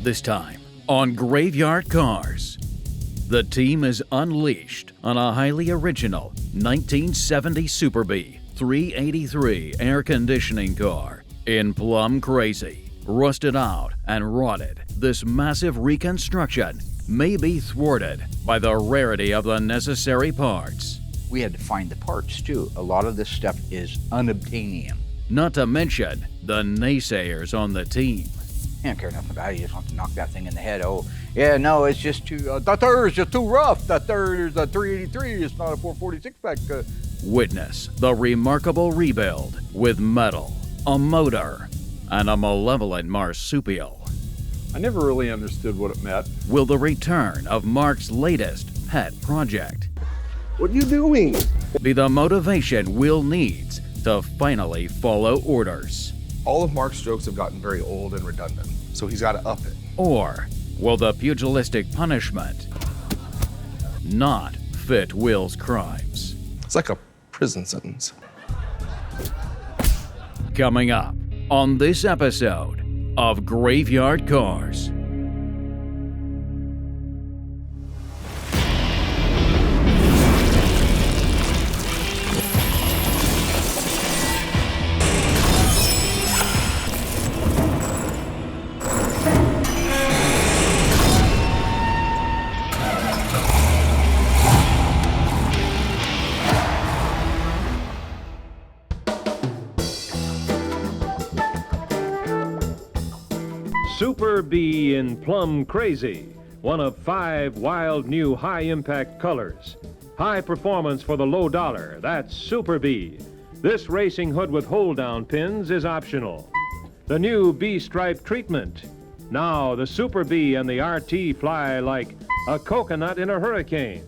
This time on Graveyard Carz, the team is unleashed on a highly original 1970 Super Bee 383 air conditioning car in Plum Crazy. Rusted out and rotted, this massive reconstruction may be thwarted by the rarity of the necessary parts. We had to find the parts too. A lot of this stuff is unobtainium. Not to mention the naysayers on the team. You don't care nothing about it. You just want to knock that thing in the head. Oh, yeah, no, it's just too, that third is just too rough. That third is a 383. It's not a 446 pack. Witness the remarkable rebuild with metal, a motor, and a malevolent marsupial. I never really understood what it meant. Will the return of Mark's latest pet project What are you doing? be the motivation Will needs to finally follow orders? All of Mark's jokes have gotten very old and redundant, so he's got to up it. Or will the pugilistic punishment not fit Will's crimes? It's like a prison sentence. Coming up on this episode of Graveyard Carz. Super Bee in Plum Crazy, one of 5 wild new high-impact colors. High performance for the low dollar, that's Super Bee. This racing hood with hold-down pins is optional. The new B-stripe treatment. Now the Super Bee and the RT fly like a coconut in a hurricane.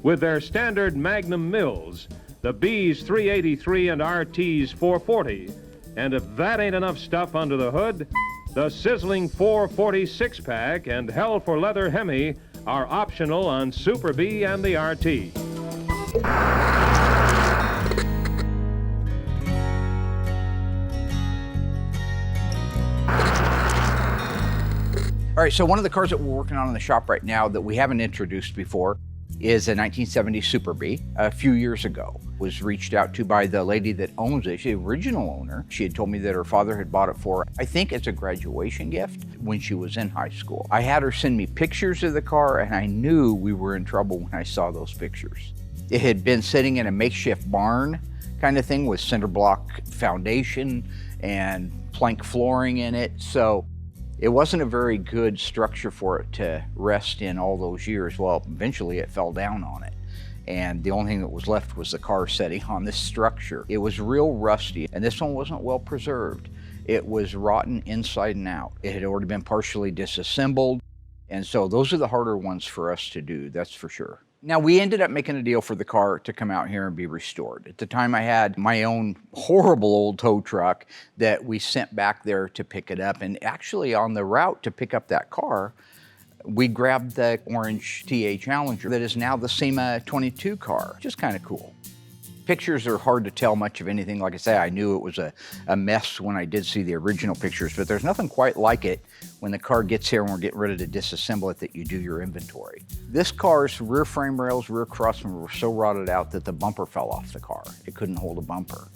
With their standard Magnum mills, the B's 383 and RT's 440. And if that ain't enough stuff under the hood, the sizzling 446 pack and Hell for Leather Hemi are optional on Super Bee and the RT. All right, so one of the cars that we're working on in the shop right now that we haven't introduced before is a 1970 Super Bee. A few years ago, was reached out to by the lady that owns it. She's the original owner. She had told me that her father had bought it for, I think it's a graduation gift when she was in high school. I had her send me pictures of the car, and I knew we were in trouble when I saw those pictures. It had been sitting in a makeshift barn kind of thing with cinder block foundation and plank flooring in it. So it wasn't a very good structure for it to rest in all those years. Well, eventually it fell down on it. And the only thing that was left was the car setting on this structure. It was real rusty, and this one wasn't well preserved. It was rotten inside and out. It had already been partially disassembled, and so those are the harder ones for us to do, that's for sure. Now, we ended up making a deal for the car to come out here and be restored. At the time, I had my own horrible old tow truck that we sent back there to pick it up, and actually on the route to pick up that car, we grabbed the orange TA Challenger that is now the SEMA 22 car, which is kind of cool. Pictures are hard to tell much of anything. Like I say, I knew it was a mess when I did see the original pictures, but there's nothing quite like it when the car gets here and we're getting ready to disassemble it that you do your inventory. This car's rear frame rails, rear crossmen were so rotted out that the bumper fell off the car. It couldn't hold a bumper.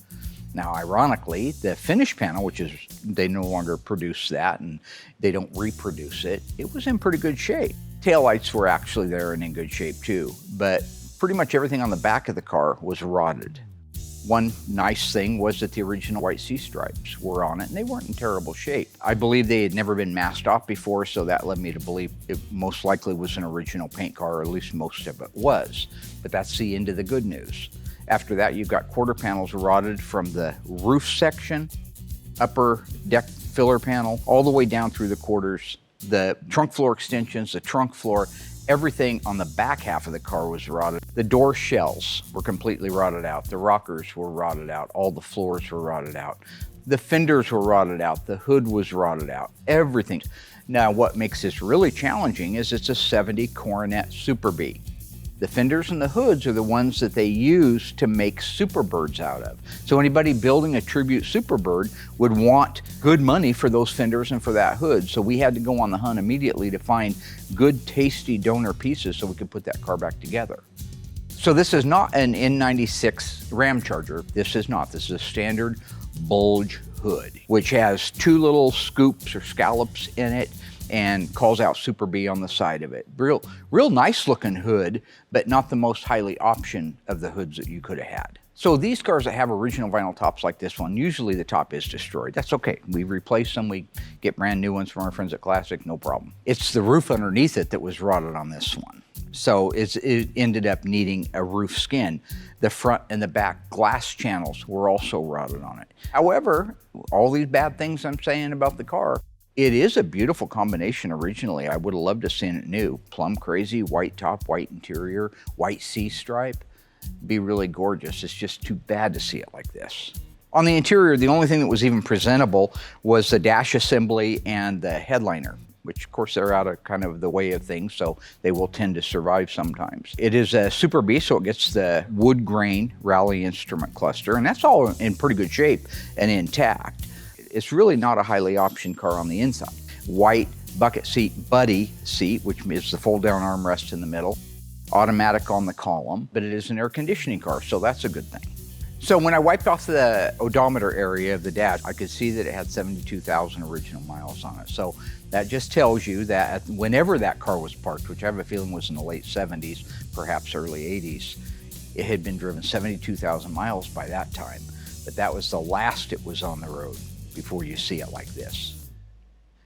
Now, ironically, the finish panel, which is, they no longer produce that and they don't reproduce it, it was in pretty good shape. Taillights were actually there and in good shape too, but pretty much everything on the back of the car was rotted. One nice thing was that the original white C-stripes were on it and they weren't in terrible shape. I believe they had never been masked off before, so that led me to believe it most likely was an original paint car, or at least most of it was. But that's the end of the good news. After that, you've got quarter panels rotted from the roof section, upper deck filler panel, all the way down through the quarters, the trunk floor extensions, the trunk floor, everything on the back half of the car was rotted. The door shells were completely rotted out. The rockers were rotted out. All the floors were rotted out. The fenders were rotted out. The hood was rotted out. Everything. Now, what makes this really challenging is it's a 70 Coronet Super Bee. The fenders and the hoods are the ones that they use to make Superbirds out of. So anybody building a tribute Superbird would want good money for those fenders and for that hood. So we had to go on the hunt immediately to find good, tasty donor pieces so we could put that car back together. So this is not an N96 Ram Charger. This is not. This is a standard bulge hood, which has two little scoops or scallops in it and calls out Super B on the side of it. Real nice looking hood, but not the most highly optioned of the hoods that you could have had. So these cars that have original vinyl tops like this one, usually the top is destroyed. That's okay. We replace them. We get brand new ones from our friends at Classic, no problem. It's the roof underneath it that was rotted on this one. So it ended up needing a roof skin. The front and the back glass channels were also rotted on it. However, all these bad things I'm saying about the car, it is a beautiful combination originally. I would have loved to have seen it new. Plum crazy, white top, white interior, white C-stripe. Be really gorgeous. It's just too bad to see it like this. On the interior, the only thing that was even presentable was the dash assembly and the headliner, which of course they're out of kind of the way of things, so they will tend to survive sometimes. It is a Super B, so it gets the wood grain rally instrument cluster, and that's all in pretty good shape and intact. It's really not a highly optioned car on the inside. White bucket seat, buddy seat, which is the fold down armrest in the middle. Automatic on the column, but it is an air conditioning car, so that's a good thing. So when I wiped off the odometer area of the dash, I could see that it had 72,000 original miles on it. So that just tells you that whenever that car was parked, which I have a feeling was in the late 70s, perhaps early 80s, it had been driven 72,000 miles by that time. But that was the last it was on the road before you see it like this.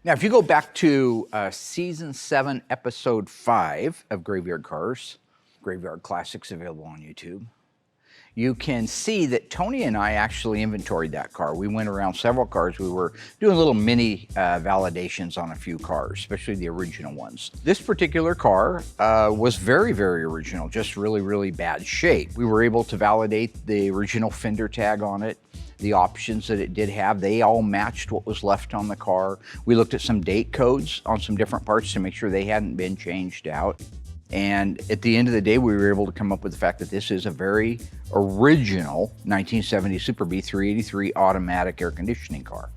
Now, if you go back to Season 7, Episode 5 of Graveyard Carz, Graveyard Classics available on YouTube, you can see that Tony and I actually inventoried that car. We went around several cars. We were doing little mini validations on a few cars, especially the original ones. This particular car was very, very original, just really, really bad shape. We were able to validate the original fender tag on it, the options that it did have. They all matched what was left on the car. We looked at some date codes on some different parts to make sure they hadn't been changed out. And at the end of the day, we were able to come up with the fact that this is a very original 1970 Super B 383 automatic air conditioning car.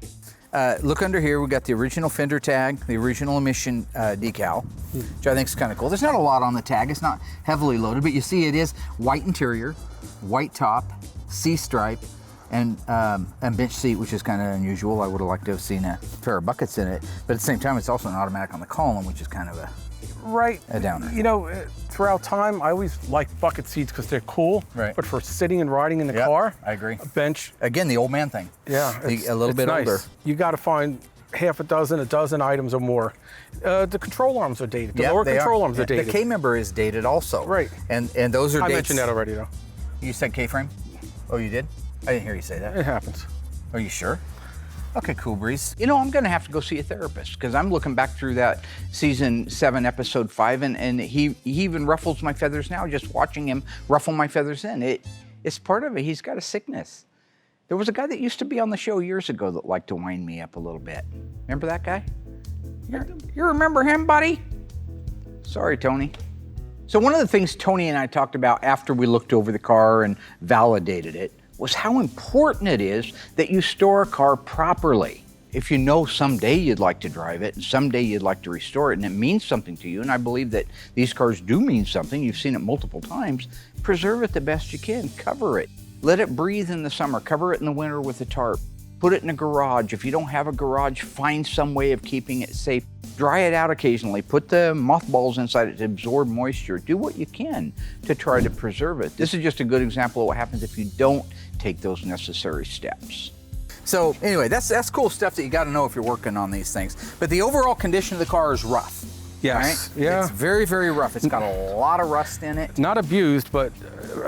Look under here, we got the original fender tag, the original emission decal, which I think is kind of cool. There's not a lot on the tag, it's not heavily loaded, but you see it is white interior, white top, C-stripe, and bench seat, which is kind of unusual. I would have liked to have seen a pair of buckets in it, but at the same time, it's also an automatic on the column, which is kind of a downer. You know, throughout time, I always liked bucket seats because they're cool. Right. But for sitting and riding in the car, I agree. a bench. Again, the old man thing. Yeah, a little bit nice. older. You got to find half a dozen items or more. The control arms are dated. The lower control arms are dated. The K-member is dated also. Right. And those are I dates. mentioned that already, though. You said K-frame? Oh, you did? I didn't hear you say that. It happens. Are you sure? Okay, cool breeze. You know, I'm gonna have to go see a therapist because I'm looking back through that Season 7, Episode 5, and he even ruffles my feathers now, just watching him ruffle my feathers in. It's part of it. He's got a sickness. There was a guy that used to be on the show years ago that liked to wind me up a little bit. Remember that guy? You remember him, buddy? Sorry, Tony. So one of the things Tony and I talked about after we looked over the car and validated it was how important it is that you store a car properly. If you know someday you'd like to drive it and someday you'd like to restore it and it means something to you, and I believe that these cars do mean something, you've seen it multiple times, preserve it the best you can, cover it. Let it breathe in the summer, cover it in the winter with a tarp. Put it in a garage. If you don't have a garage, find some way of keeping it safe. Dry it out occasionally. Put the mothballs inside it to absorb moisture. Do what you can to try to preserve it. This is just a good example of what happens if you don't take those necessary steps. So anyway, that's cool stuff that you got to know if you're working on these things. But the overall condition of the car is rough. Yes. Right? Yeah. It's very, very rough. It's got a lot of rust in it. Not abused, but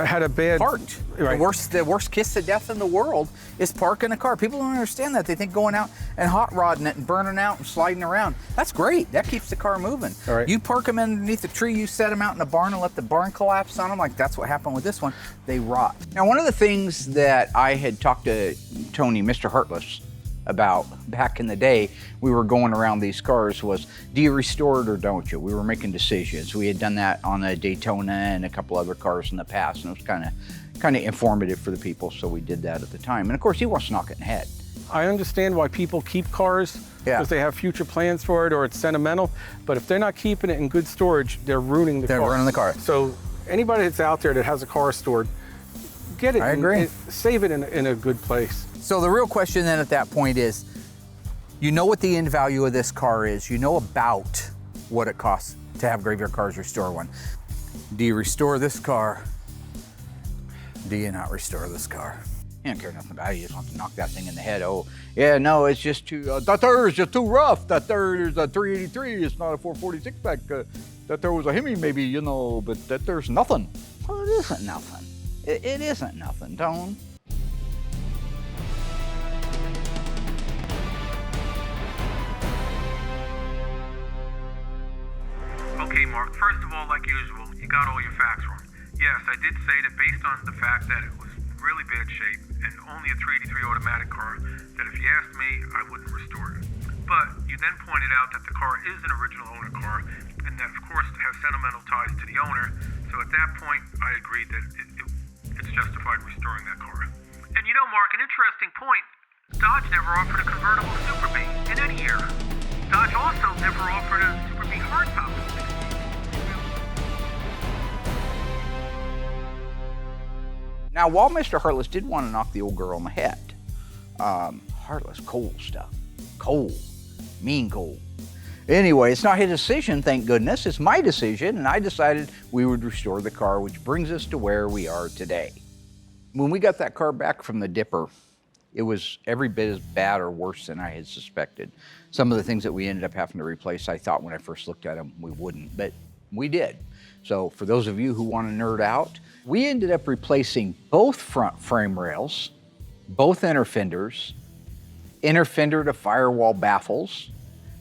had a bad Parked. Right. The worst kiss of death in the world is parking a car. People don't understand that. They think going out and hot rodding it and burning out and sliding around, that's great. That keeps the car moving. All right. You park them underneath a tree, you set them out in the barn and let the barn collapse on them, like that's what happened with this one. They rot. Now, one of the things that I had talked to Tony, Mr. Heartless, about back in the day. We were going around these cars was, do you restore it or don't you? We were making decisions. We had done that on a Daytona and a couple other cars in the past, and it was kind of informative for the people, so we did that at the time. And of course, he wants to knock it in the head. I understand why people keep cars, because they have future plans for it or it's sentimental, but if they're not keeping it in good storage, they're ruining the car. They're ruining the car. So anybody that's out there that has a car stored, get it. I agree. Save it in a good place. So the real question then at that point is, you know what the end value of this car is. You know about what it costs to have Graveyard Carz restore one. Do you restore this car? Do you not restore this car? You don't care nothing about it. You just want to knock that thing in the head. Oh, yeah, no, it's just too, that there is just too rough. That there is a 383. It's not a 446 pack. That there was a Hemi maybe, you know, but that there's nothing. Well, it isn't nothing. It isn't nothing, Tone. Okay, Mark, first of all, like usual, you got all your facts wrong. Yes, I did say that based on the fact that it was really bad shape and only a 383 automatic car, that if you asked me, I wouldn't restore it. But you then pointed out that the car is an original owner car and that, of course, it has sentimental ties to the owner. So at that point, I agreed that it's justified restoring that car. And you know, Mark, an interesting point, Dodge never offered a convertible Super B in any year. Dodge also never offered a Super B hardtop. Now, while Mr. Heartless did want to knock the old girl in the head, Heartless, cold stuff. Cold. Mean cold. Anyway, it's not his decision, thank goodness. It's my decision, and I decided we would restore the car, which brings us to where we are today. When we got that car back from the Dipper, it was every bit as bad or worse than I had suspected. Some of the things that we ended up having to replace, I thought when I first looked at them, we wouldn't, but we did. So for those of you who want to nerd out, we ended up replacing both front frame rails, both inner fenders, inner fender to firewall baffles,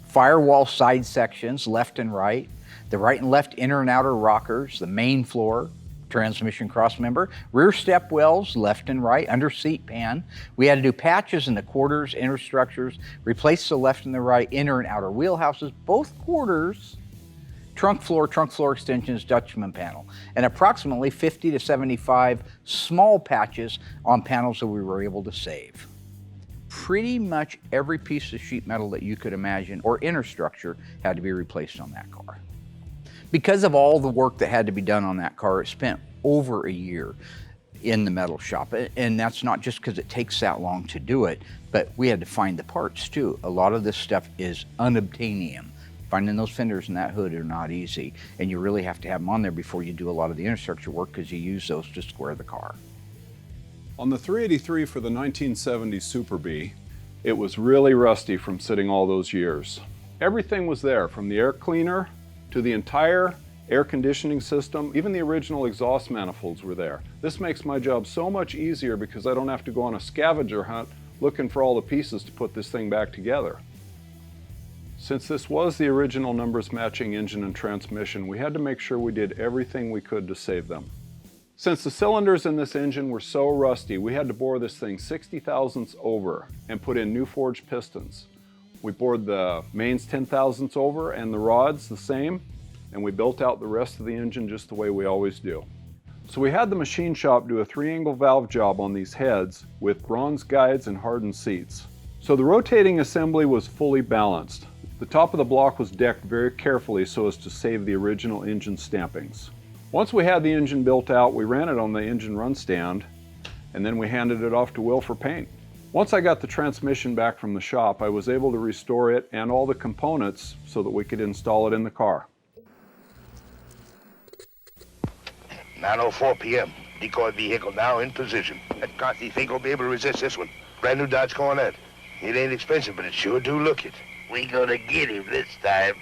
firewall side sections, left and right, the right and left inner and outer rockers, the main floor, transmission cross member, rear step wells, left and right, under seat pan. We had to do patches in the quarters, inner structures, replace the left and the right inner and outer wheelhouses, both quarters, trunk floor extensions, Dutchman panel, and approximately 50 to 75 small patches on panels that we were able to save. Pretty much every piece of sheet metal that you could imagine or inner structure had to be replaced on that car. Because of all the work that had to be done on that car, it spent over a year in the metal shop. And that's not just because it takes that long to do it, but we had to find the parts too. A lot of this stuff is unobtainium. Finding those fenders and that hood are not easy, and you really have to have them on there before you do a lot of the infrastructure work because you use those to square the car. On the 383 for the 1970 Super B, it was really rusty from sitting all those years. Everything was there, from the air cleaner to the entire air conditioning system. Even the original exhaust manifolds were there. This makes my job so much easier because I don't have to go on a scavenger hunt looking for all the pieces to put this thing back together. Since this was the original numbers matching engine and transmission, we had to make sure we did everything we could to save them. Since the cylinders in this engine were so rusty, we had to bore this thing 60 thousandths over and put in new forged pistons. We bored the mains 10 thousandths over and the rods the same, and we built out the rest of the engine just the way we always do. So we had the machine shop do a 3-angle valve job on these heads with bronze guides and hardened seats. So the rotating assembly was fully balanced. The top of the block was decked very carefully so as to save the original engine stampings. Once we had the engine built out, we ran it on the engine run stand, and then we handed it off to Will for paint. Once I got the transmission back from the shop, I was able to restore it and all the components so that we could install it in the car. 9:04 p.m. Decoy vehicle now in position. That Carz, you think we'll be able to resist this one? Brand new Dodge Coronet. It ain't expensive, but it sure do look it. We gonna get him this time.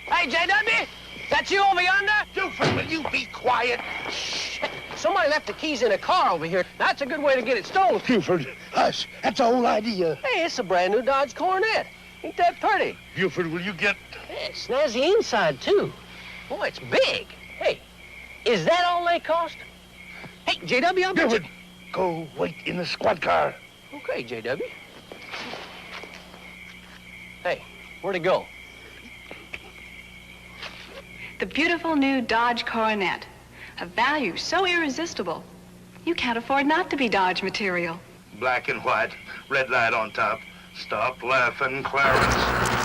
Hey, JW, that you over yonder? Duford, will you be quiet? Shh. Somebody left the keys in a car over here. That's a good way to get it stolen. Buford, hush. That's the whole idea. Hey, it's a brand new Dodge Coronet. Ain't that pretty? Buford, will you get... Hey, it's snazzy inside, too. Boy, it's big. Hey, is that all they cost? Hey, JW, I'll bet you. Good. Go wait in the squad car. Okay, JW. Hey, where'd it go? The beautiful new Dodge Coronet. A value so irresistible, you can't afford not to be Dodge material. Black and white, red light on top. Stop laughing, Clarence.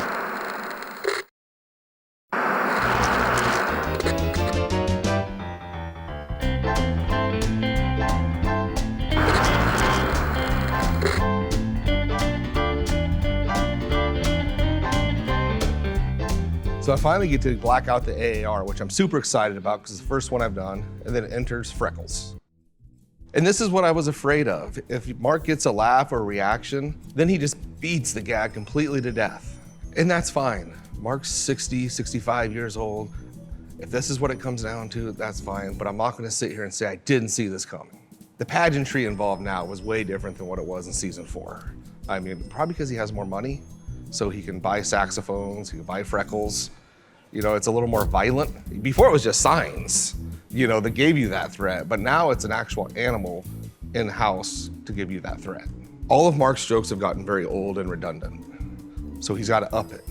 So I finally get to black out the AAR, which I'm super excited about because it's the first one I've done, and then it enters Freckles. And this is what I was afraid of. If Mark gets a laugh or a reaction, then he just beats the gag completely to death. And that's fine. Mark's 60, 65 years old. If this is what it comes down to, that's fine, but I'm not gonna sit here and say I didn't see this coming. The pageantry involved now was way different than what it was in season 4. I mean, probably because he has more money, so he can buy saxophones, he can buy Freckles. You know, it's a little more violent. Before it was just signs, you know, that gave you that threat, but now it's an actual animal in-house to give you that threat. All of Mark's jokes have gotten very old and redundant, so he's got to up it.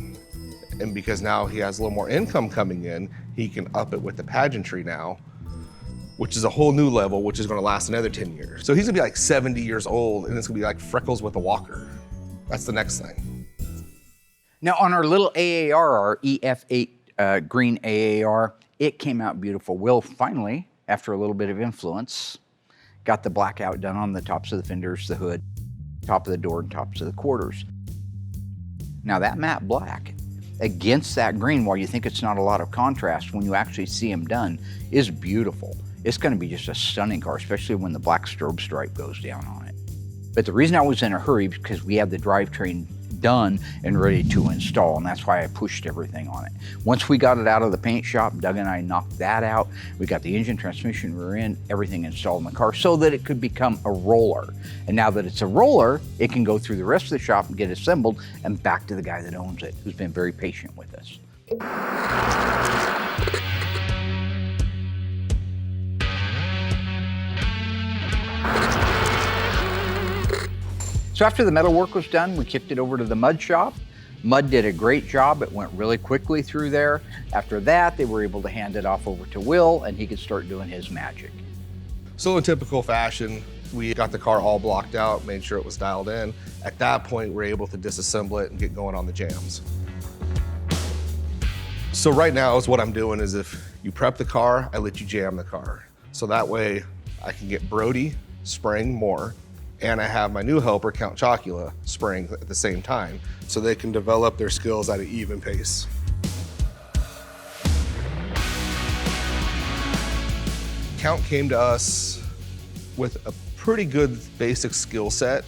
And because now he has a little more income coming in, he can up it with the pageantry now, which is a whole new level, which is gonna last another 10 years. So he's gonna be like 70 years old, and it's gonna be like Freckles with a walker. That's the next thing. Now on our little AAR, our EF8 green AAR, it came out beautiful. Will finally, after a little bit of influence, got the blackout done on the tops of the fenders, the hood, top of the door, and tops of the quarters. Now that matte black against that green, while you think it's not a lot of contrast, when you actually see them done, is beautiful. It's gonna be just a stunning car, especially when the black strobe stripe goes down on it. But the reason I was in a hurry is because we had the drivetrain done and ready to install, and that's why I pushed everything on it. Once we got it out of the paint shop, Doug and I knocked that out. We got the engine, transmission, rear end, everything installed in the car so that it could become a roller. And now that it's a roller, it can go through the rest of the shop and get assembled and back to the guy that owns it, who's been very patient with us. So after the metal work was done, we kicked it over to the mud shop. Mud did a great job. It went really quickly through there. After that, they were able to hand it off over to Will, and he could start doing his magic. So in typical fashion, we got the car all blocked out, made sure it was dialed in. At that point, we're able to disassemble it and get going on the jams. So right now is what I'm doing is if you prep the car, I let you jam the car. So that way I can get Brody spraying more, and I have my new helper, Count Chocula, spraying at the same time, so they can develop their skills at an even pace. Count came to us with a pretty good basic skill set,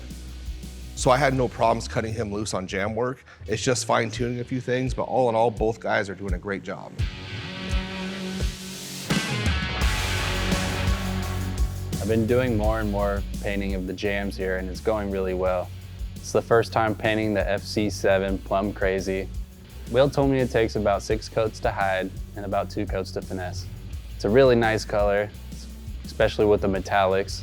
so I had no problems cutting him loose on jam work. It's just fine-tuning a few things, but all in all, both guys are doing a great job. I've been doing more and more painting of the jams here, and it's going really well. It's the first time painting the FC7 Plum Crazy. Will told me it takes about 6 coats to hide and about 2 coats to finesse. It's a really nice color, especially with the metallics.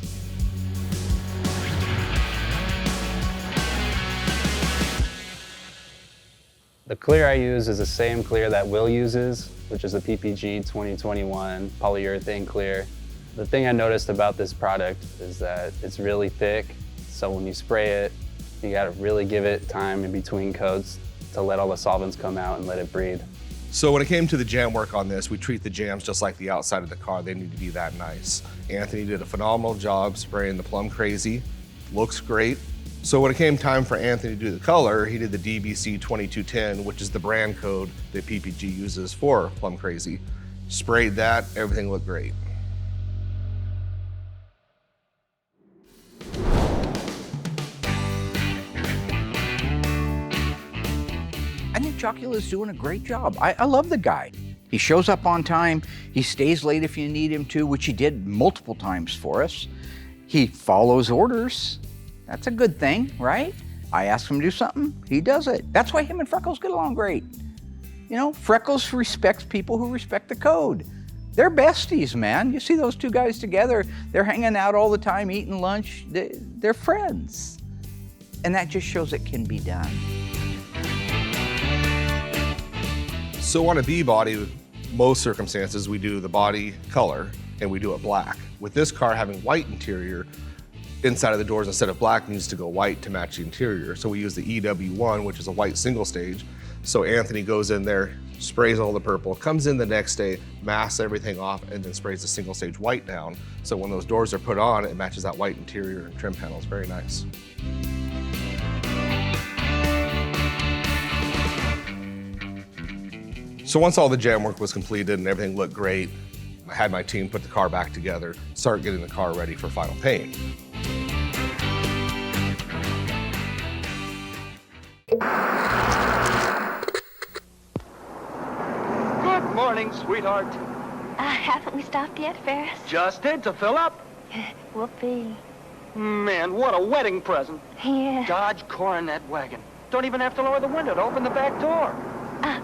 The clear I use is the same clear that Will uses, which is a PPG 2021 polyurethane clear. The thing I noticed about this product is that it's really thick, so when you spray it, you gotta really give it time in between coats to let all the solvents come out and let it breathe. So when it came to the jam work on this, we treat the jams just like the outside of the car. They need to be that nice. Anthony did a phenomenal job spraying the Plum Crazy. Looks great. So when it came time for Anthony to do the color, he did the DBC 2210, which is the brand code that PPG uses for Plum Crazy. Sprayed that, everything looked great. I think Chocula's doing a great job. I love the guy. He shows up on time. He stays late if you need him to, which he did multiple times for us. He follows orders. That's a good thing, right? I ask him to do something, he does it. That's why him and Freckles get along great. You know, Freckles respects people who respect the code. They're besties, man. You see those two guys together, they're hanging out all the time, eating lunch. They're friends. And that just shows it can be done. So on a B body, most circumstances, we do the body color and we do it black. With this car having white interior, inside of the doors instead of black needs to go white to match the interior. So we use the EW1, which is a white single stage. So Anthony goes in there, sprays all the purple, comes in the next day, masks everything off, and then sprays the single stage white down. So when those doors are put on, it matches that white interior and trim panels. Very nice. So once all the jam work was completed and everything looked great, I had my team put the car back together, start getting the car ready for final paint. Good morning, sweetheart. Haven't we stopped yet, Ferris? Just did to fill up. Whoopee. Man, what a wedding present. Yeah. Dodge Coronet wagon. Don't even have to lower the window to open the back door.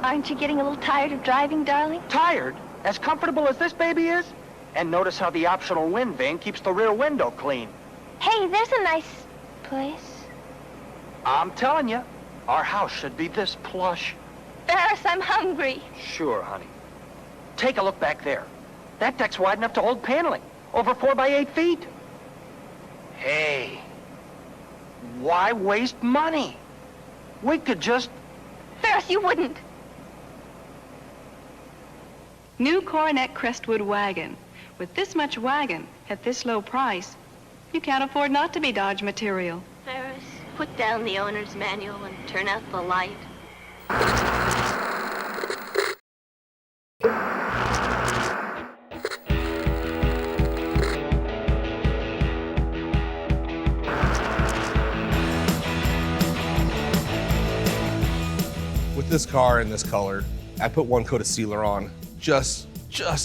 Aren't you getting a little tired of driving, darling? Tired? As comfortable as this baby is? And notice how the optional wind vane keeps the rear window clean. Hey, there's a nice place. I'm telling you, our house should be this plush. Ferris, I'm hungry. Sure, honey. Take a look back there. That deck's wide enough to hold paneling. Over 4 by 8 feet. Hey, why waste money? We could just... Ferris, you wouldn't. New Coronet Crestwood wagon. With this much wagon at this low price, you can't afford not to be Dodge material. Ferris, put down the owner's manual and turn out the light. With this car in this color, I put one coat of sealer on just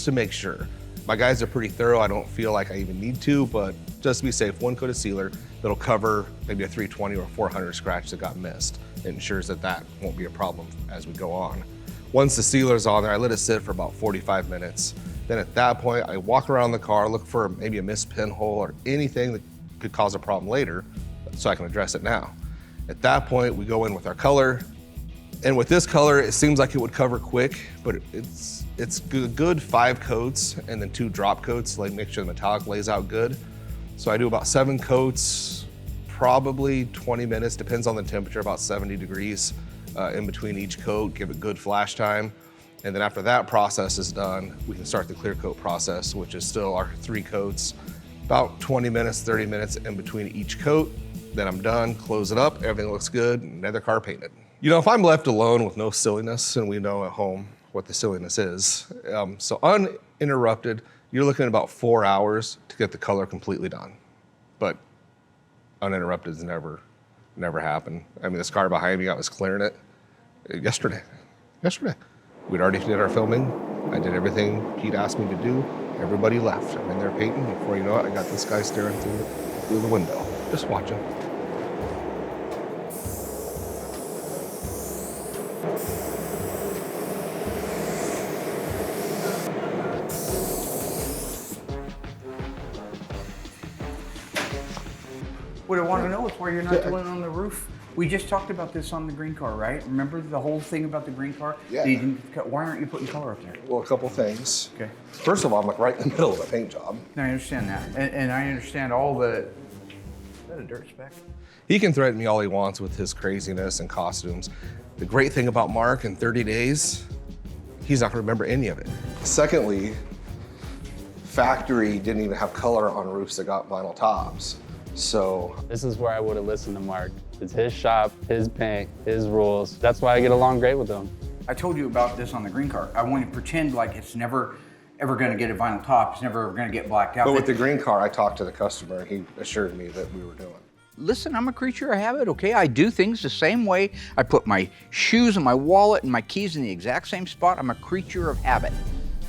to make sure. My guys are pretty thorough. I don't feel like I even need to, but just to be safe, one coat of sealer that'll cover maybe a 320 or 400 scratch that got missed. It ensures that that won't be a problem as we go on. Once the sealer's on there, I let it sit for about 45 minutes. Then at that point, I walk around the car, look for maybe a missed pinhole or anything that could cause a problem later so I can address it now. At that point, we go in with our color. And with this color, it seems like it would cover quick, but it's good 5 coats and then 2 drop coats to like make sure the metallic lays out good. So I do about 7 coats, probably 20 minutes, depends on the temperature, about 70 degrees in between each coat, give it good flash time. And then after that process is done, we can start the clear coat process, which is still our 3 coats, about 20 minutes, 30 minutes in between each coat. Then I'm done, close it up, everything looks good, another car painted. You know, if I'm left alone with no silliness, and we know at home what the silliness is, so uninterrupted, you're looking at about 4 hours to get the color completely done. But uninterrupted has never happened. I mean, this car behind me, I was clearing it yesterday. We'd already did our filming. I did everything Pete asked me to do. Everybody left. I'm in there painting. Before you know it, I got this guy staring through the window, just watching. What I want to know is why you're not doing it on the roof. We just talked about this on the green car, right? Remember the whole thing about the green car? Yeah. Why aren't you putting color up there? Well, a couple things. Okay. First of all, I'm like right in the middle of a paint job. I understand that. And I understand all the... Is that a dirt speck? He can threaten me all he wants with his craziness and costumes. The great thing about Mark, in 30 days, he's not gonna remember any of it. Secondly, factory didn't even have color on roofs that got vinyl tops. So this is where I would have listened to Mark. It's his shop, his paint, his rules. That's why I get along great with him. I told you about this on the green car. I want to pretend like it's never ever going to get a vinyl top. It's never going to get blacked out. But with the green car, I talked to the customer and he assured me that we were doing it. Listen, I'm a creature of habit, okay? I do things the same way. I put my shoes and my wallet and my keys in the exact same spot. I'm a creature of habit.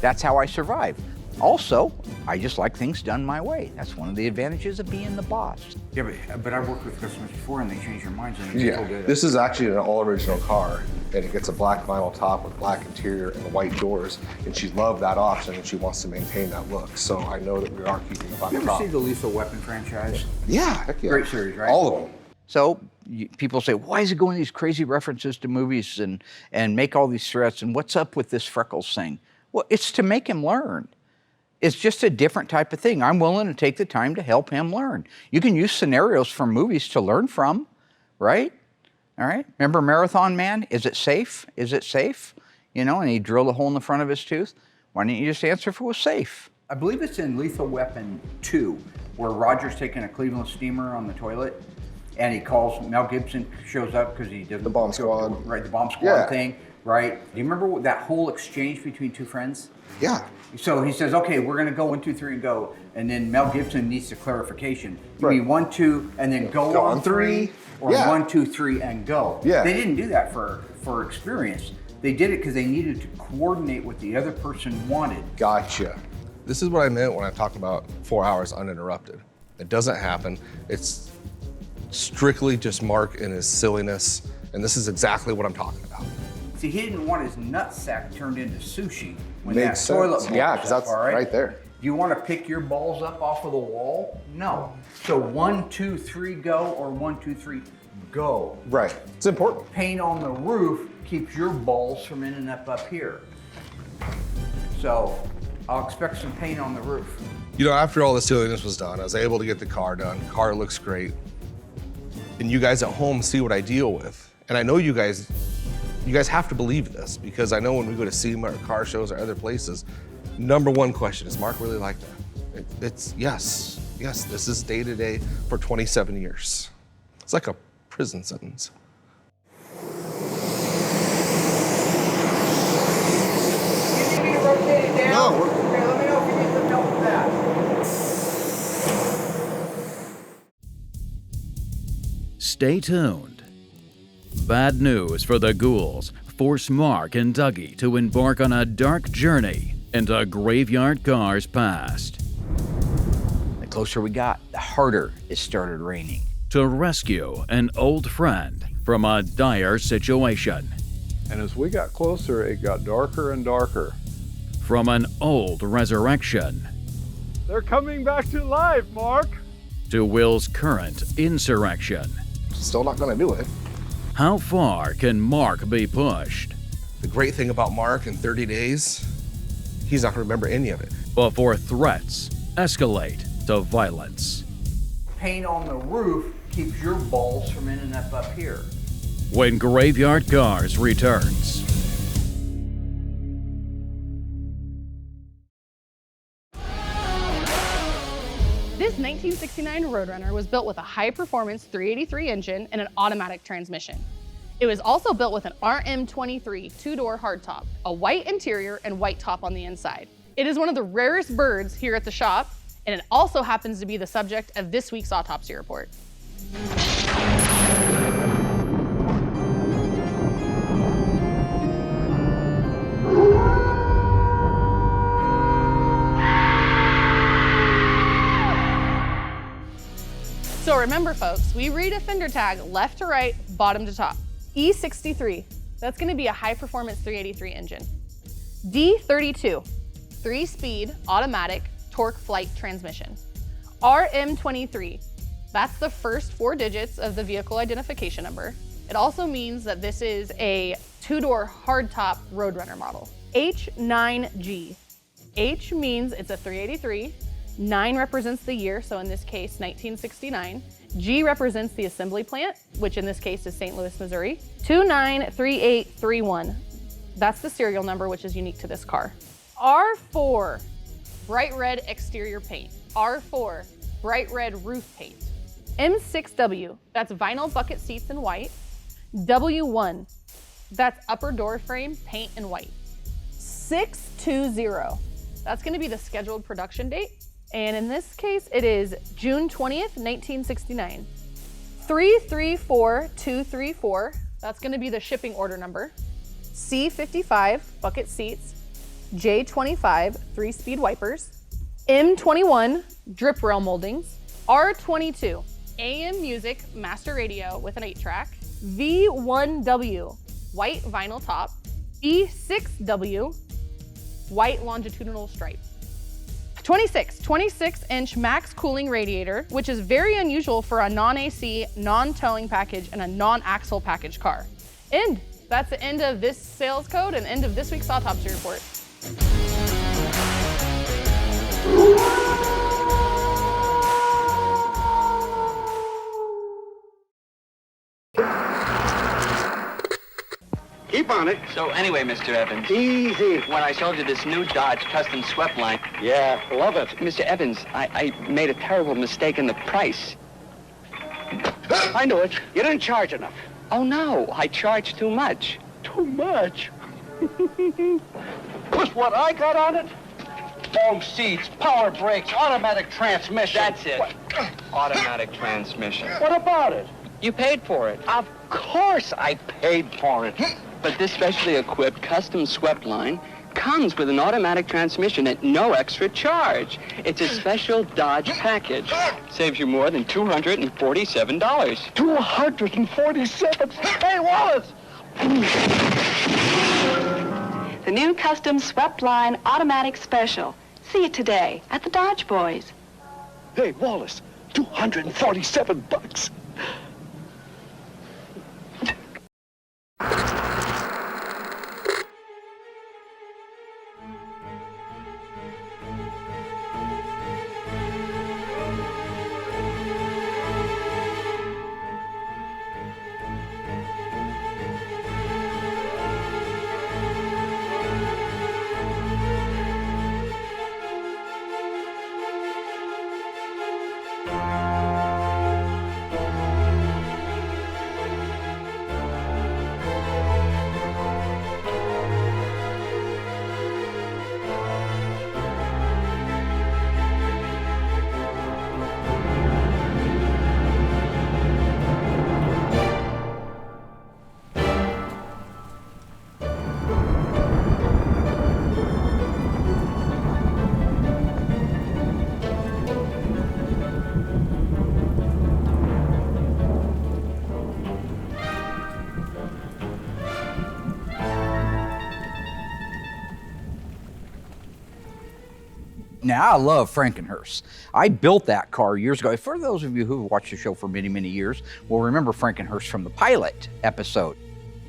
That's how I survive. Also, I just like things done my way. That's one of the advantages of being the boss. Yeah, but I've worked with customers before and they change their minds and they still do it. This is actually an all-original car, and it gets a black vinyl top with black interior and white doors, and she loved that option and she wants to maintain that look. So I know that we are keeping it on You top. ever see the Lethal Weapon franchise? Yeah, heck yeah. Great series, right? All of them. So people say, why is it going these crazy references to movies and make all these threats, and what's up with this Freckles thing? Well, it's to make him learn. It's just a different type of thing. I'm willing to take the time to help him learn. You can use scenarios from movies to learn from, right? All right. Remember Marathon Man? Is it safe? Is it safe? You know, and he drilled a hole in the front of his tooth. Why didn't you just answer if it was safe? I believe it's in Lethal Weapon 2, where Roger's taking a Cleveland steamer on the toilet, and he calls, Mel Gibson shows up because he did the bomb squad. Right, the bomb squad thing, right? Do you remember that whole exchange between two friends? Yeah. So he says, okay, we're gonna go 1, 2, 3 and go. And then Mel Gibson needs a clarification. You mean 1, 2 and then go on 3? Or 1, 2, 3 and go. Yeah. They didn't do that for experience. They did it because they needed to coordinate what the other person wanted. Gotcha. This is what I meant when I talked about 4 hours uninterrupted. It doesn't happen. It's strictly just Mark and his silliness, and this is exactly what I'm talking about. See, he didn't want his nutsack turned into sushi when Makes that toilet sense. bowl Yeah, was because up, that's all right there. Do you want to pick your balls up off of the wall? No. So 1, 2, 3 go, or 1, 2, 3 go. Right. It's important. Paint on the roof keeps your balls from ending up here. So I'll expect some paint on the roof. You know, after all the silliness was done, I was able to get the car done. Car looks great. And you guys at home see what I deal with. And I know you guys have to believe this, because I know when we go to SEMA or car shows or other places, number one question is, Mark really like that? It's yes, this is day to day for 27 years. It's like a prison sentence. You need me to rotate it down? No, okay, let me know if you need some help with that. Stay tuned. Bad news for the ghouls force Mark and Dougie to embark on a dark journey into Graveyard Car's past. The closer we got, the harder it started raining. To rescue an old friend from a dire situation. And as we got closer, it got darker and darker. From an old resurrection. They're coming back to life, Mark! To Will's current insurrection. Still not gonna do it. How far can Mark be pushed? The great thing about Mark in 30 days, he's not gonna remember any of it. Before threats escalate to violence. Paint on the roof keeps your balls from ending up here. When Graveyard Carz returns. This 1969 Roadrunner was built with a high-performance 383 engine and an automatic transmission. It was also built with an RM23 two-door hardtop, a white interior and white top on the inside. It is one of the rarest birds here at the shop, and it also happens to be the subject of this week's autopsy report. So remember folks, we read a fender tag left to right, bottom to top. E63, that's gonna be a high performance 383 engine. D32, 3-speed automatic torque flight transmission. RM23, that's the first 4 digits of the vehicle identification number. It also means that this is a 2-door hardtop Roadrunner model. H9G, H means it's a 383, 9 represents the year, so in this case, 1969. G represents the assembly plant, which in this case is St. Louis, Missouri. 293831, that's the serial number, which is unique to this car. R4, bright red exterior paint. R4, bright red roof paint. M6W, that's vinyl bucket seats in white. W1, that's upper door frame paint in white. 620, that's gonna be the scheduled production date. And in this case, it is June 20th, 1969. 334234, that's gonna be the shipping order number. C55, bucket seats. J25 3-speed wipers, M21 drip rail moldings, R22 AM music master radio with an 8-track, V1W white vinyl top, E6W white longitudinal stripe. 26-inch max cooling radiator, which is very unusual for a non-AC, non-towing package and a non-axle package car. And that's the end of this sales code and end of this week's autopsy report. Keep on it. So anyway, Mr. Evans. Easy. When I sold you this new Dodge custom swept line. Yeah, love it. Mr. Evans, I made a terrible mistake in the price. I know it. You didn't charge enough. Oh, no. I charged too much. Too much? What's what I got on it? Foam seats, power brakes, automatic transmission. That's it. What? Automatic transmission. What about it? You paid for it. Of course I paid for it. But this specially equipped custom swept line comes with an automatic transmission at no extra charge. It's a special Dodge package. Saves you more than $247. $247? Hey, Wallace! The new custom swept line automatic special. See it today at the Dodge Boys. Hey, Wallace, $247. Now, I love Frankenhurst. I built that car years ago. For those of you who have watched the show for many, many years, will remember Frankenhurst from the pilot episode.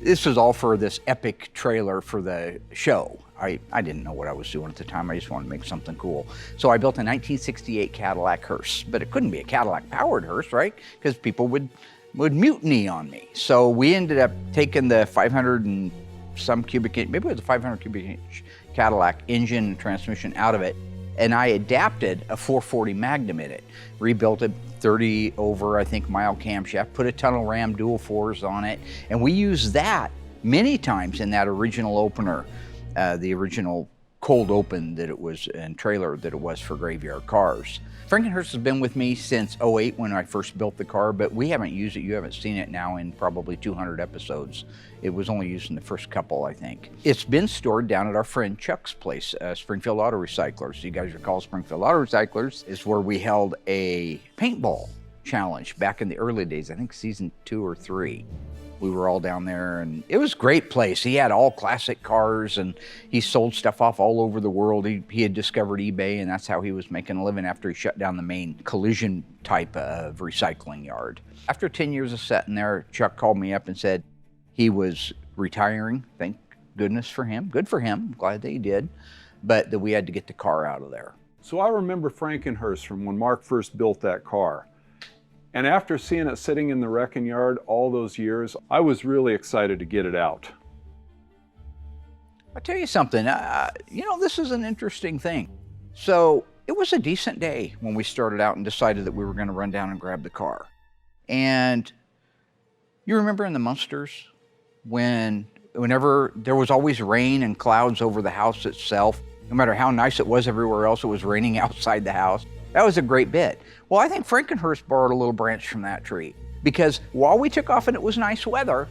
This was all for this epic trailer for the show. I didn't know what I was doing at the time. I just wanted to make something cool. So I built a 1968 Cadillac hearse, but it couldn't be a Cadillac powered hearse, right? Because people would mutiny on me. So we ended up taking the 500 and some cubic inch, maybe it was a 500 cubic inch Cadillac engine and transmission out of it. And I adapted a 440 Magnum in it, rebuilt a 30 over, I think, mile camshaft, put a tunnel ram dual fours on it, and we used that many times in that original opener, the original cold open that it was and trailer that it was for Graveyard Carz. Frankenhurst has been with me since '08 when I first built the car, but we haven't used it. You haven't seen it now in probably 200 episodes. It was only used in the first couple, I think. It's been stored down at our friend Chuck's place, Springfield Auto Recyclers. You guys recall Springfield Auto Recyclers is where we held a paintball challenge back in the early days, I think season 2 or 3. We were all down there, and it was a great place. He had all classic cars, and he sold stuff off all over the world. He had discovered eBay, and that's how he was making a living after he shut down the main collision type of recycling yard. After 10 years of sitting there, Chuck called me up and said he was retiring. Thank goodness for him. Good for him. Glad that he did. But that we had to get the car out of there. So I remember Frankenhurst from when Mark first built that car. And after seeing it sitting in the wrecking yard all those years, I was really excited to get it out. I'll tell you something, this is an interesting thing. So it was a decent day when we started out and decided that we were going to run down and grab the car. And you remember in the Munsters, whenever there was always rain and clouds over the house itself, no matter how nice it was everywhere else, it was raining outside the house. That was a great bit. Well, I think Frankenhurst borrowed a little branch from that tree, because while we took off and it was nice weather,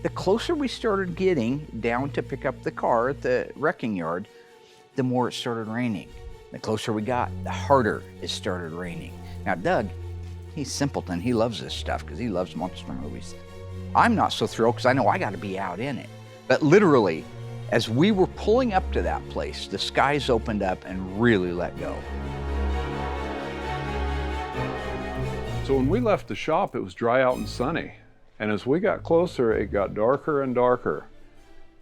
the closer we started getting down to pick up the car at the wrecking yard, the more it started raining. The closer we got, the harder it started raining. Now, Doug, he's simpleton. He loves this stuff because he loves monster movies. I'm not so thrilled because I know I got to be out in it. But literally, as we were pulling up to that place, the skies opened up and really let go. So when we left the shop, it was dry out and sunny. And as we got closer, it got darker and darker.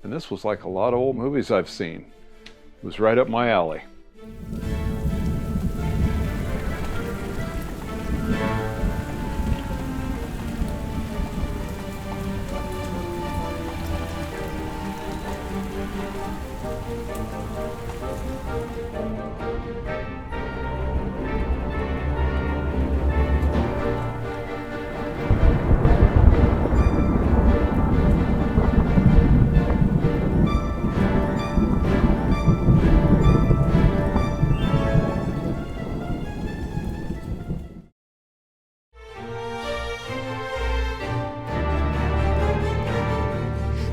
And this was like a lot of old movies I've seen. It was right up my alley.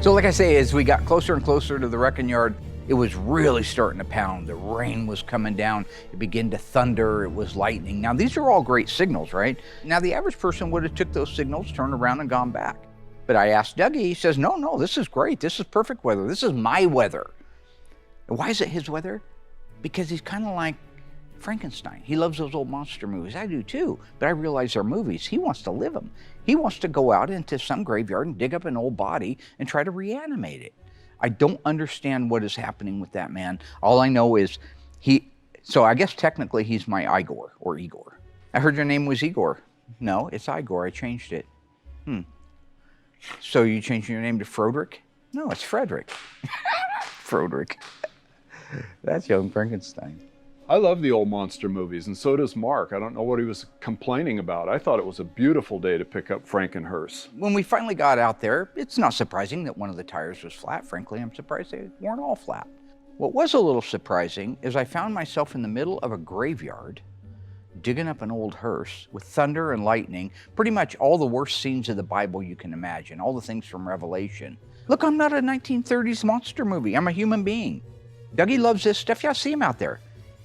So like I say, as we got closer and closer to the wrecking yard, it was really starting to pound. The rain was coming down. It began to thunder. It was lightning. Now, these are all great signals, right? Now, the average person would have took those signals, turned around, and gone back. But I asked Dougie, he says, no, this is great. This is perfect weather. This is my weather. And why is it his weather? Because he's kind of like Frankenstein. He loves those old monster movies. I do too, but I realize they're movies. He wants to live them. He wants to go out into some graveyard and dig up an old body and try to reanimate it. I don't understand what is happening with that man. All I know is so I guess technically he's my Igor or Igor. I heard your name was Igor. No, it's Igor. I changed it. So you changed your name to Frederick? No, it's Frederick. Frederick. That's young Frankenstein. I love the old monster movies, and so does Mark. I don't know what he was complaining about. I thought it was a beautiful day to pick up Frankenhearse. When we finally got out there, it's not surprising that one of the tires was flat. Frankly, I'm surprised they weren't all flat. What was a little surprising is I found myself in the middle of a graveyard, digging up an old hearse with thunder and lightning, pretty much all the worst scenes of the Bible you can imagine, all the things from Revelation. Look, I'm not a 1930s monster movie. I'm a human being. Dougie loves this stuff. Yeah, I see him out there.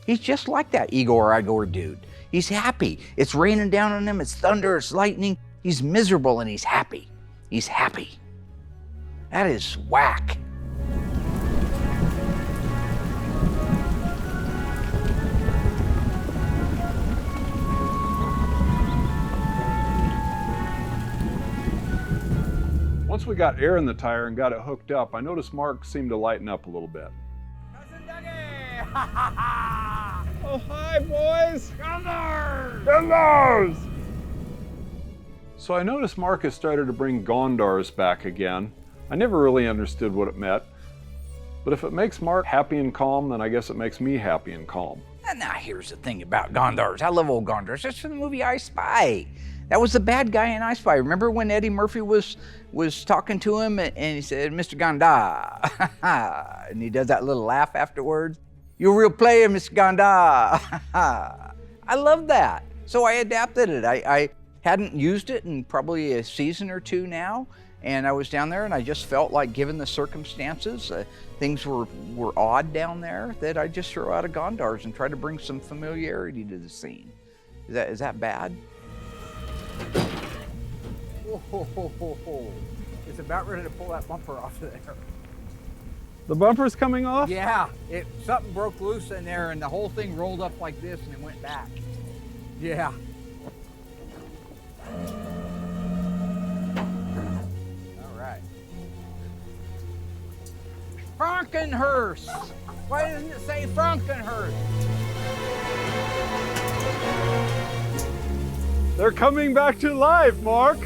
He's just like that Igor dude. He's happy. It's raining down on him. It's thunder. It's lightning. He's miserable and he's happy. He's happy. That is whack. Once we got air in the tire and got it hooked up, I noticed Mark seemed to lighten up a little bit. Oh, hi, boys! Gondars! Gondars! So I noticed Marcus started to bring Gondars back again. I never really understood what it meant. But if it makes Mark happy and calm, then I guess it makes me happy and calm. And now here's the thing about Gondars. I love old Gondars. That's from the movie I Spy. That was the bad guy in I Spy. Remember when Eddie Murphy was talking to him and he said, Mr. Gondar, and he does that little laugh afterwards? You're a real player, Mr. Gondar. I love that. So I adapted it. I hadn't used it in probably a season or two now, and I was down there and I just felt like, given the circumstances, things were odd down there, that I just throw out a Gondars and try to bring some familiarity to the scene. Is that bad? Whoa. It's about ready to pull that bumper off there. The bumper's coming off? Yeah, something broke loose in there and the whole thing rolled up like this and it went back. Yeah. All right. Frankenhearse. Why doesn't it say Frankenhearse? They're coming back to life, Mark.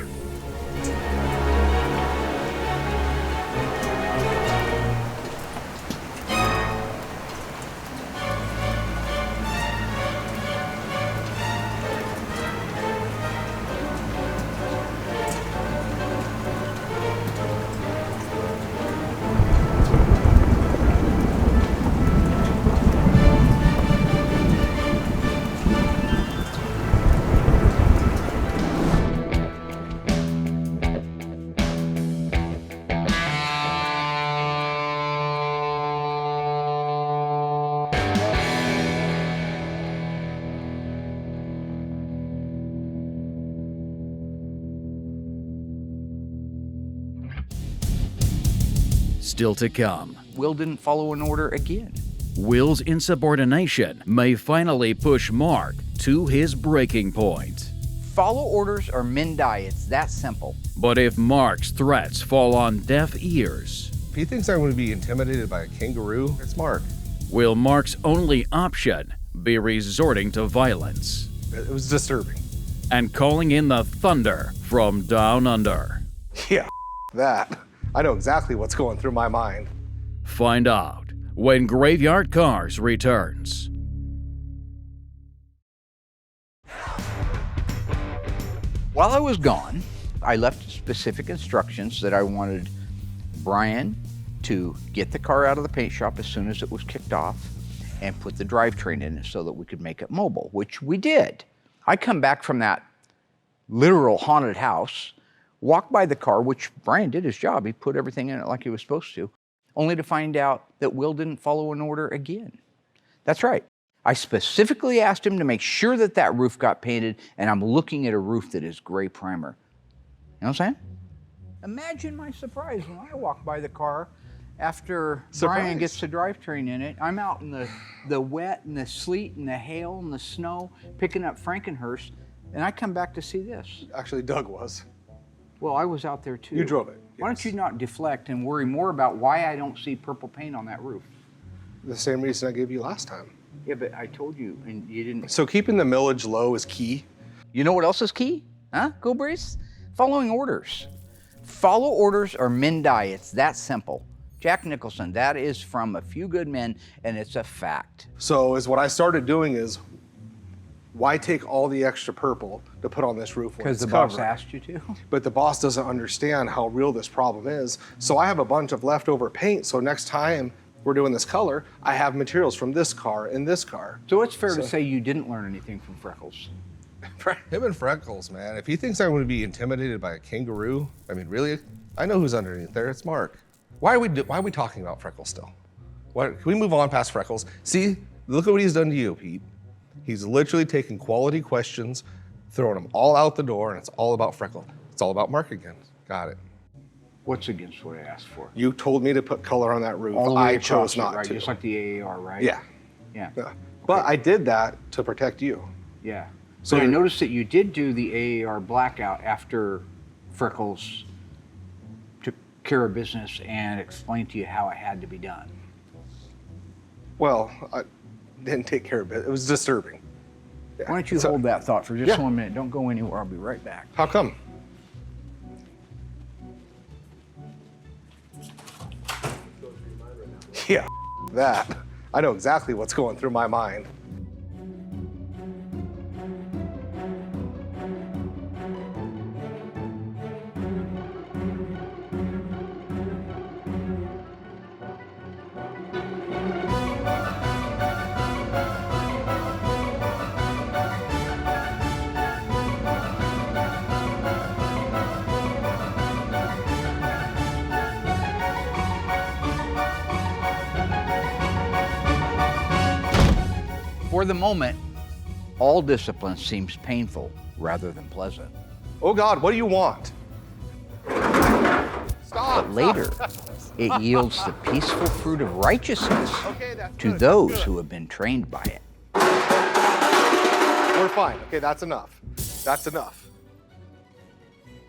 Still to come. Will didn't follow an order again. Will's insubordination may finally push Mark to his breaking point. Follow orders or men die. It's that simple. But if Mark's threats fall on deaf ears, If he thinks I'm going to be intimidated by a kangaroo, it's Mark. will Mark's only option be resorting to violence It was disturbing. and calling in the thunder from down under? Yeah, that. I know exactly what's going through my mind. Find out when Graveyard Carz returns. While I was gone, I left specific instructions that I wanted Brian to get the car out of the paint shop as soon as it was kicked off and put the drivetrain in it so that we could make it mobile, which we did. I come back from that literal haunted house, walk by the car, which Brian did his job. He put everything in it like he was supposed to, only to find out that Will didn't follow an order again. That's right. I specifically asked him to make sure that that roof got painted, and I'm looking at a roof that is gray primer. You know what I'm saying? Imagine my surprise when I walk by the car after Brian gets the drivetrain in it. I'm out in the wet and the sleet and the hail and the snow picking up Frankenhurst, and I come back to see this. Actually, Doug was. Well, I was out there too. You drove it. Yes. Why don't you not deflect and worry more about why I don't see purple paint on that roof? The same reason I gave you last time. Yeah, but I told you and you didn't. So keeping the millage low is key. You know what else is key? Huh? Go Breeze? Following orders. Follow orders or men die. It's that simple. Jack Nicholson, that is from A Few Good Men, and it's a fact. So is what I started doing is, why take all the extra purple to put on this roof when Because it's the boss covered? asked you to. But the boss doesn't understand how real this problem is. So I have a bunch of leftover paint. So next time we're doing this color, I have materials from this car and this car. So it's fair to say you didn't learn anything from Freckles. Him and Freckles, man. If he thinks I'm going to be intimidated by a kangaroo, I mean, really? I know who's underneath there. It's Mark. Why are we talking about Freckles still? Can we move on past Freckles? See, look at what he's done to you, Pete. He's literally taken quality questions, throwing them all out the door, and it's all about Freckle. It's all about Mark again. Got it. What's against what I asked for? You told me to put color on that roof. All the way I across chose it, not right? to. Just like the AAR, right? Yeah. Yeah. But I did that to protect you. Yeah. So So I noticed that you did do the AAR blackout after Freckles took care of business and explained to you how it had to be done. Well, I didn't take care of it. It was disturbing. Why don't you hold that thought for just 1 minute? Don't go anywhere. I'll be right back. How come? Yeah, that. I know exactly what's going through my mind. For the moment, all discipline seems painful rather than pleasant. Oh God, what do you want? Stop! But later, it yields the peaceful fruit of righteousness to those who have been trained by it. We're fine. Okay, that's enough. That's enough.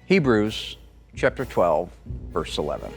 Hebrews chapter 12, verse 11.